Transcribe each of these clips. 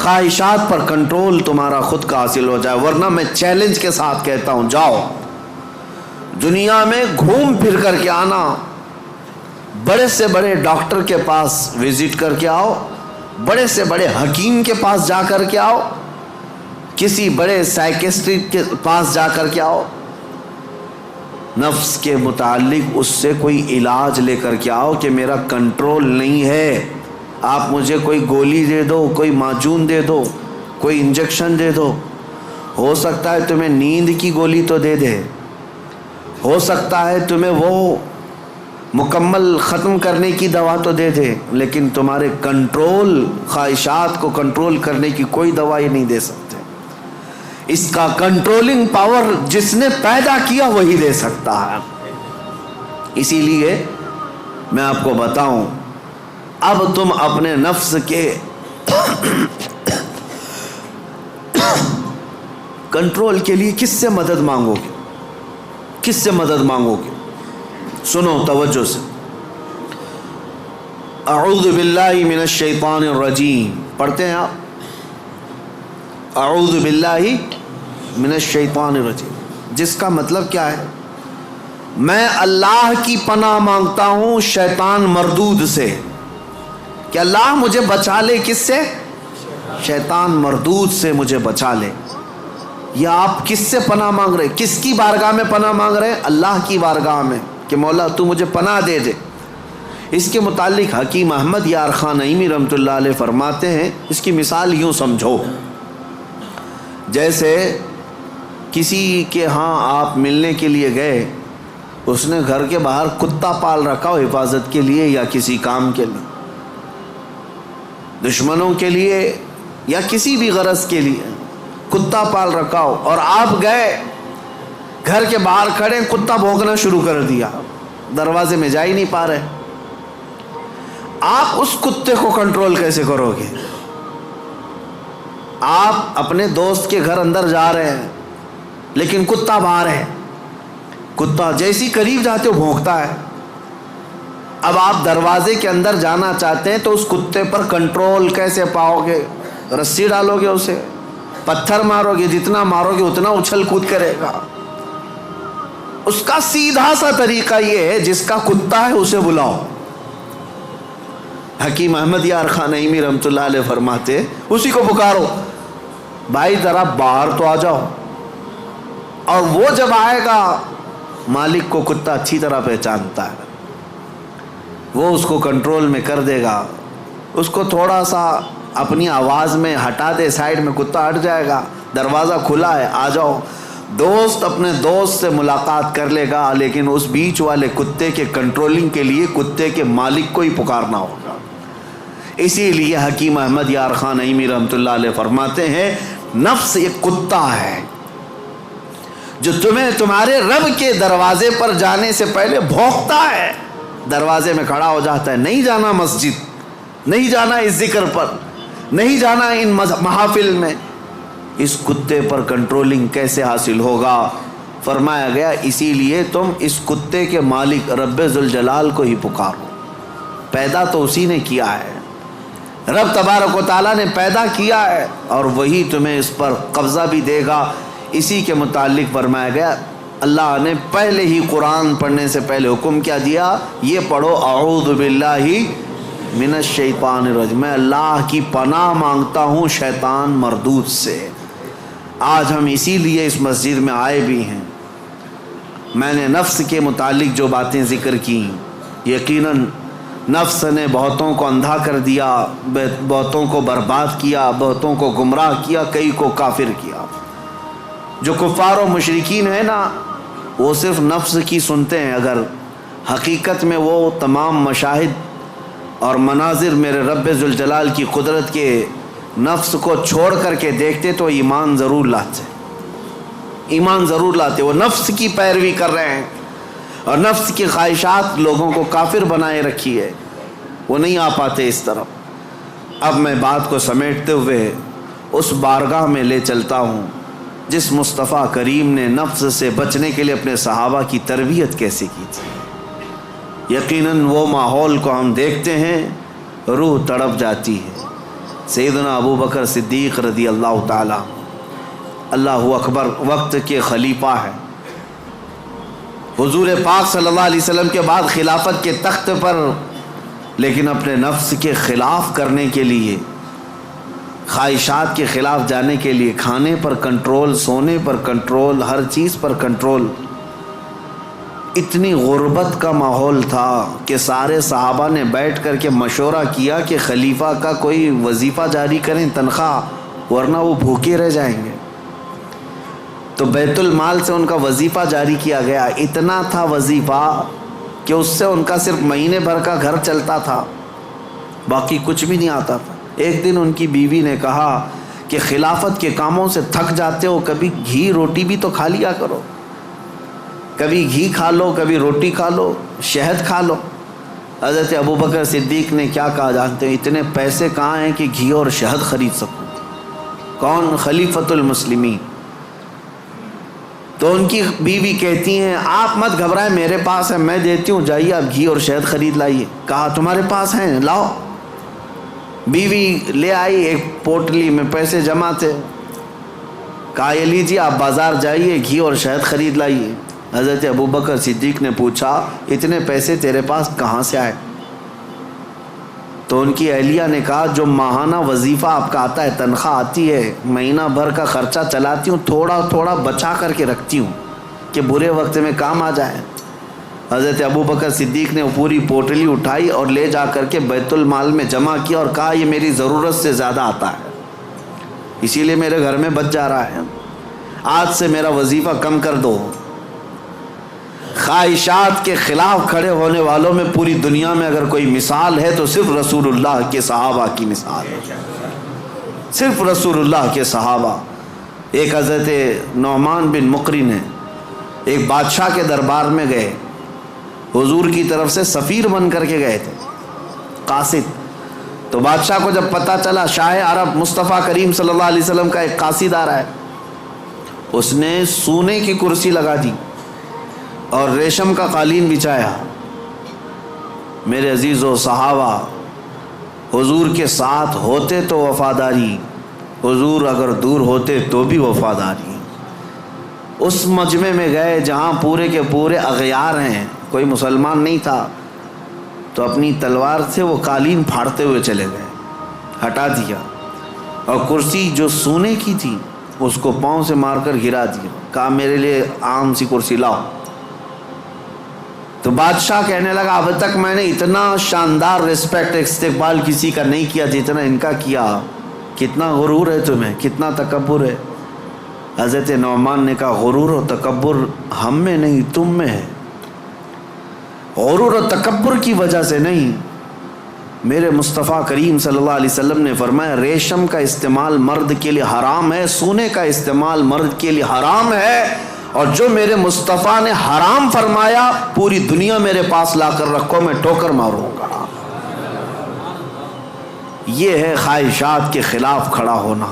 خواہشات پر کنٹرول تمہارا خود کا حاصل ہو جائے. ورنہ میں چیلنج کے ساتھ کہتا ہوں، جاؤ دنیا میں گھوم پھر کر کے آنا، بڑے سے بڑے ڈاکٹر کے پاس وزٹ کر کے آؤ، بڑے سے بڑے حکیم کے پاس جا کر کے آؤ، کسی بڑے سائیکسٹرسٹ کے پاس جا کر کے آؤ، نفس کے متعلق اس سے کوئی علاج لے کر کے آؤ کہ میرا کنٹرول نہیں ہے. آپ مجھے کوئی گولی دے دو، کوئی معجون دے دو، کوئی انجیکشن دے دو. ہو سکتا ہے تمہیں نیند کی گولی تو دے دے، ہو سکتا ہے تمہیں وہ مکمل ختم کرنے کی دوا تو دے دے، لیکن تمہارے کنٹرول، خواہشات کو کنٹرول کرنے کی کوئی دوا ہی نہیں دے سکتے. اس کا کنٹرولنگ پاور جس نے پیدا کیا وہی دے سکتا ہے. اسی لیے میں آپ کو بتاؤں، اب تم اپنے نفس کے کنٹرول کے لیے کس سے مدد مانگو گے؟ کس سے مدد مانگو گے؟ سنو توجہ سے. اعوذ باللہ من الشیطان الرجیم پڑھتے ہیں آپ، اعوذ باللہ من الشیطان الرجیم، جس کا مطلب کیا ہے؟ میں اللہ کی پناہ مانگتا ہوں شیطان مردود سے، کہ اللہ مجھے بچا لے. کس سے؟ شیطان مردود سے مجھے بچا لے. یا آپ کس سے پناہ مانگ رہے؟ کس کی بارگاہ میں پناہ مانگ رہے؟ اللہ کی بارگاہ میں، کہ مولا تو مجھے پناہ دے دے. اس کے متعلق حکیم احمد یار خان نعیمی رحمۃ اللہ علیہ فرماتے ہیں، اس کی مثال یوں سمجھو، جیسے کسی کے ہاں آپ ملنے کے لیے گئے، اس نے گھر کے باہر کتا پال رکھا ہو حفاظت کے لیے یا کسی کام کے لیے، دشمنوں کے لیے یا کسی بھی غرض کے لیے کتا پال رکھا ہو، اور آپ گئے گھر کے باہر کھڑے، کتا بھونکنا شروع کر دیا، دروازے میں جا ہی نہیں پا رہے. آپ اس کتے کو کنٹرول کیسے کرو گے؟ آپ اپنے دوست کے گھر اندر جا رہے ہیں لیکن کتا باہر ہے، کتا جیسی قریب جاتے ہو بھونکتا ہے. اب آپ دروازے کے اندر جانا چاہتے ہیں تو اس کتے پر کنٹرول کیسے پاؤ گے؟ رسی ڈالو گے اسے، پتھر مارو گے، جتنا مارو گے اتنا اچھل کود کرے گا. اس کا سیدھا سا طریقہ یہ ہے، جس کا کتا ہے اسے بلاؤ. حکیم احمد یار خان نعیمی رحمۃ اللہ علیہ فرماتے، اسی کو پکارو، بھائی ذرا باہر تو آ جاؤ. اور وہ جب آئے گا، مالک کو کتا اچھی طرح پہچانتا ہے، وہ اس کو کنٹرول میں کر دے گا. اس کو تھوڑا سا اپنی آواز میں ہٹا دے، سائیڈ میں، کتا ہٹ جائے گا، دروازہ کھلا ہے، آ جاؤ. دوست اپنے دوست سے ملاقات کر لے گا، لیکن اس بیچ والے کتے کے کنٹرولنگ کے لیے کتے کے مالک کو ہی پکارنا ہوگا. اسی لیے حکیم احمد یار خان نعیمی رحمۃ اللہ علیہ فرماتے ہیں، نفس ایک کتا ہے جو تمہیں تمہارے رب کے دروازے پر جانے سے پہلے بھونکتا ہے، دروازے میں کھڑا ہو جاتا ہے، نہیں جانا مسجد، نہیں جانا اس ذکر پر، نہیں جانا ان محافل میں. اس کتے پر کنٹرولنگ کیسے حاصل ہوگا؟ فرمایا گیا اسی لیے تم اس کتے کے مالک رب ذوالجلال کو ہی پکارو. پیدا تو اسی نے کیا ہے، رب تبارک و تعالیٰ نے پیدا کیا ہے، اور وہی تمہیں اس پر قبضہ بھی دے گا. اسی کے متعلق فرمایا گیا، اللہ نے پہلے ہی قرآن پڑھنے سے پہلے حکم کیا دیا، یہ پڑھو اعوذ باللہ من الشیطان الرجیم، میں اللہ کی پناہ مانگتا ہوں شیطان مردود سے. آج ہم اسی لیے اس مسجد میں آئے بھی ہیں. میں نے نفس کے متعلق جو باتیں ذکر کی، یقیناً نفس نے بہتوں کو اندھا کر دیا، بہتوں کو برباد کیا، بہتوں کو گمراہ کیا، کئی کو کافر کیا. جو کفار و مشرکین ہیں نا، وہ صرف نفس کی سنتے ہیں، اگر حقیقت میں وہ تمام مشاہد اور مناظر میرے رب ذوالجلال کی قدرت کے نفس کو چھوڑ کر کے دیکھتے تو ایمان ضرور لاتے، ایمان ضرور لاتے. وہ نفس کی پیروی کر رہے ہیں اور نفس کی خواہشات لوگوں کو کافر بنائے رکھی ہے، وہ نہیں آ پاتے اس طرف. اب میں بات کو سمیٹتے ہوئے اس بارگاہ میں لے چلتا ہوں جس مصطفیٰ کریم نے نفس سے بچنے کے لیے اپنے صحابہ کی تربیت کیسے کی تھی. یقیناً وہ ماحول کو ہم دیکھتے ہیں، روح تڑپ جاتی ہے. سیدنا ابو بکر صدیق رضی اللہ تعالی، اللہ اکبر، وقت کے خلیفہ ہیں، حضور پاک صلی اللہ علیہ وسلم کے بعد خلافت کے تخت پر، لیکن اپنے نفس کے خلاف کرنے کے لیے، خواہشات کے خلاف جانے کے لیے، کھانے پر کنٹرول، سونے پر کنٹرول، ہر چیز پر کنٹرول۔ اتنی غربت کا ماحول تھا کہ سارے صحابہ نے بیٹھ کر کے مشورہ کیا کہ خلیفہ کا کوئی وظیفہ جاری کریں، تنخواہ، ورنہ وہ بھوکے رہ جائیں گے۔ تو بیت المال سے ان کا وظیفہ جاری کیا گیا۔ اتنا تھا وظیفہ کہ اس سے ان کا صرف مہینے بھر کا گھر چلتا تھا، باقی کچھ بھی نہیں آتا تھا۔ ایک دن ان کی بیوی نے کہا کہ خلافت کے کاموں سے تھک جاتے ہو، کبھی گھی روٹی بھی تو کھا لیا کرو، کبھی گھی کھا لو، کبھی روٹی کھا لو، شہد کھا لو۔ حضرت ابوبکر صدیق نے کیا کہا جانتے ہیں؟ اتنے پیسے کہاں ہیں کہ گھی اور شہد خرید سکوں؟ کون؟ خلیفۃ المسلمین۔ تو ان کی بیوی کہتی ہیں آپ مت گھبرائیں، میرے پاس ہے، میں دیتی ہوں، جائیے آپ گھی اور شہد خرید لائیے۔ کہا تمہارے پاس ہیں، لاؤ۔ بیوی لے آئی، ایک پوٹلی میں پیسے جمع تھے۔ کہا یہ لیجیے، آپ بازار جائیے، گھی اور شہد خرید لائیے۔ حضرت ابوبکر صدیق نے پوچھا اتنے پیسے تیرے پاس کہاں سے آئے؟ تو ان کی اہلیہ نے کہا جو ماہانہ وظیفہ آپ کا آتا ہے، تنخواہ آتی ہے، مہینہ بھر کا خرچہ چلاتی ہوں، تھوڑا تھوڑا بچا کر کے رکھتی ہوں کہ برے وقت میں کام آ جائے۔ حضرت ابوبکر صدیق نے وہ پوری پوٹلی اٹھائی اور لے جا کر کے بیت المال میں جمع کیا اور کہا یہ میری ضرورت سے زیادہ آتا ہے، اسی لیے میرے گھر میں بچ جا رہا ہے، آج سے میرا وظیفہ کم کر دو۔ خواہشات کے خلاف کھڑے ہونے والوں میں پوری دنیا میں اگر کوئی مثال ہے تو صرف رسول اللہ کے صحابہ کی مثال ہے، صرف رسول اللہ کے صحابہ۔ ایک حضرت نعمان بن مقرن ہے، ایک بادشاہ کے دربار میں گئے، حضور کی طرف سے سفیر بن کر کے گئے تھے، قاصد۔ تو بادشاہ کو جب پتہ چلا شاہ عرب مصطفیٰ کریم صلی اللہ علیہ وسلم کا ایک قاصد آ رہا ہے، اس نے سونے کی کرسی لگا دی اور ریشم کا قالین بچھایا۔ میرے عزیزو صحابہ، حضور کے ساتھ ہوتے تو وفاداری، حضور اگر دور ہوتے تو بھی وفاداری۔ اس مجمع میں گئے جہاں پورے کے پورے اغیار ہیں، کوئی مسلمان نہیں تھا، تو اپنی تلوار سے وہ قالین پھاڑتے ہوئے چلے گئے، ہٹا دیا، اور کرسی جو سونے کی تھی اس کو پاؤں سے مار کر گرا دیا، کہا میرے لیے عام سی کرسی لاؤ۔ تو بادشاہ کہنے لگا اب تک میں نے اتنا شاندار رسپیکٹ استقبال کسی کا نہیں کیا جتنا ان کا کیا، کتنا غرور ہے تمہیں، کتنا تکبر ہے۔ حضرت نعمان نے کہا غرور و تکبر ہم میں نہیں تم میں ہے، غرور و تکبر کی وجہ سے نہیں۔ میرے مصطفیٰ کریم صلی اللہ علیہ وسلم نے فرمایا ریشم کا استعمال مرد کے لیے حرام ہے، سونے کا استعمال مرد کے لیے حرام ہے، اور جو میرے مصطفیٰ نے حرام فرمایا پوری دنیا میرے پاس لا کر رکھو، میں ٹھوکر ماروں گا۔ یہ ہے خواہشات کے خلاف کھڑا ہونا،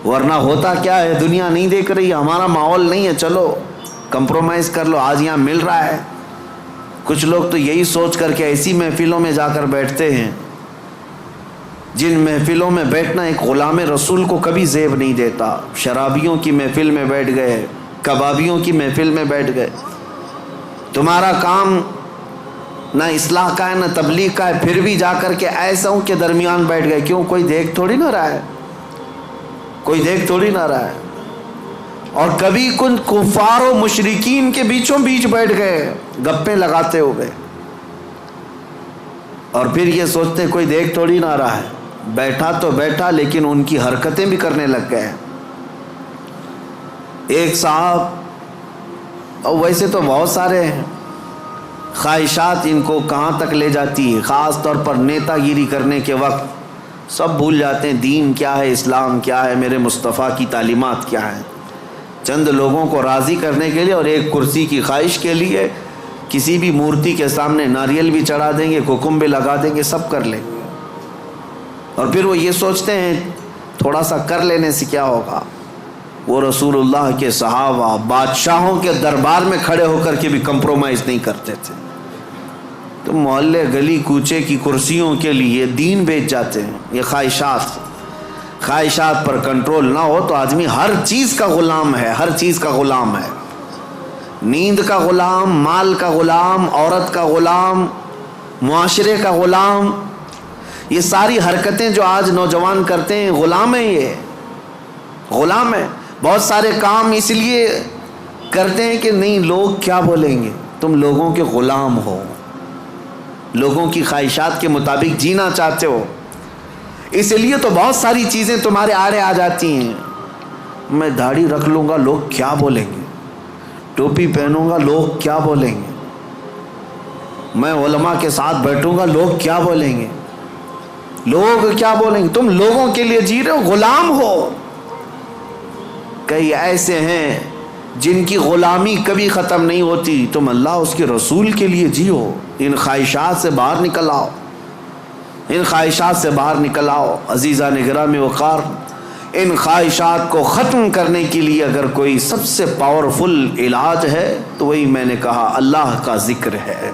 ورنہ ہوتا کیا ہے، دنیا نہیں دیکھ رہی، ہمارا ماحول نہیں ہے، چلو کمپرومائز کر لو، آج یہاں مل رہا ہے۔ کچھ لوگ تو یہی سوچ کر کے ایسی محفلوں میں جا کر بیٹھتے ہیں جن محفلوں میں بیٹھنا ایک غلام رسول کو کبھی زیب نہیں دیتا۔ شرابیوں کی محفل میں بیٹھ گئے، کبابیوں کی محفل میں بیٹھ گئے، تمہارا کام نہ اصلاح کا ہے نہ تبلیغ کا ہے، پھر بھی جا کر کے ایسوں کے درمیان بیٹھ گئے۔ کیوں؟ کوئی دیکھ تھوڑی نہ رہا ہے، کوئی دیکھ تھوڑی نہ رہا ہے۔ اور کبھی کچھ کفار و مشرکین کے بیچوں بیچ بیٹھ گئے گپیں لگاتے ہوئے، اور پھر یہ سوچتے کوئی دیکھ تھوڑی نہ رہا ہے، بیٹھا تو بیٹھا لیکن ان کی حرکتیں بھی کرنے لگ گئے۔ ایک صاحب، اور ویسے تو بہت سارے ہیں، خواہشات ان کو کہاں تک لے جاتی ہے، خاص طور پر نیتا گیری کرنے کے وقت سب بھول جاتے ہیں دین کیا ہے، اسلام کیا ہے، میرے مصطفیٰ کی تعلیمات کیا ہیں۔ چند لوگوں کو راضی کرنے کے لیے اور ایک کرسی کی خواہش کے لیے کسی بھی مورتی کے سامنے ناریل بھی چڑھا دیں گے، کوکم بھی لگا دیں گے، سب کر لیں گے، اور پھر وہ یہ سوچتے ہیں تھوڑا سا کر لینے سے کیا ہوگا۔ وہ رسول اللہ کے صحابہ بادشاہوں کے دربار میں کھڑے ہو کر کے بھی کمپرومائز نہیں کرتے تھے۔ تم محلے گلی کوچے کی کرسیوں کے لیے دین بیچ جاتے ہیں. یہ خواہشات پر کنٹرول نہ ہو تو آدمی ہر چیز کا غلام ہے، ہر چیز کا غلام ہے. نیند کا غلام، مال کا غلام، عورت کا غلام، معاشرے کا غلام. یہ ساری حرکتیں جو آج نوجوان کرتے ہیں غلام ہیں، یہ غلام ہے. بہت سارے کام اس لیے کرتے ہیں کہ نہیں لوگ کیا بولیں گے. تم لوگوں کے غلام ہو، لوگوں کی خواہشات کے مطابق جینا چاہتے ہو، اس لیے تو بہت ساری چیزیں تمہارے آڑے آ جاتی ہیں. میں داڑھی رکھ لوں گا لوگ کیا بولیں گے، ٹوپی پہنوں گا لوگ کیا بولیں گے، میں علماء کے ساتھ بیٹھوں گا لوگ کیا بولیں گے، لوگ کیا بولیں گے. تم لوگوں کے لیے جی رہے ہو، غلام ہو. کئی ایسے ہیں جن کی غلامی کبھی ختم نہیں ہوتی. تم اللہ اس کے رسول کے لیے جیو. ان خواہشات سے باہر نکل آؤ، ان خواہشات سے باہر نکل آؤ. عزیزان گرامی وقار، ان خواہشات کو ختم کرنے کے لیے اگر کوئی سب سے پاورفل علاج ہے تو وہی میں نے کہا اللہ کا ذکر ہے.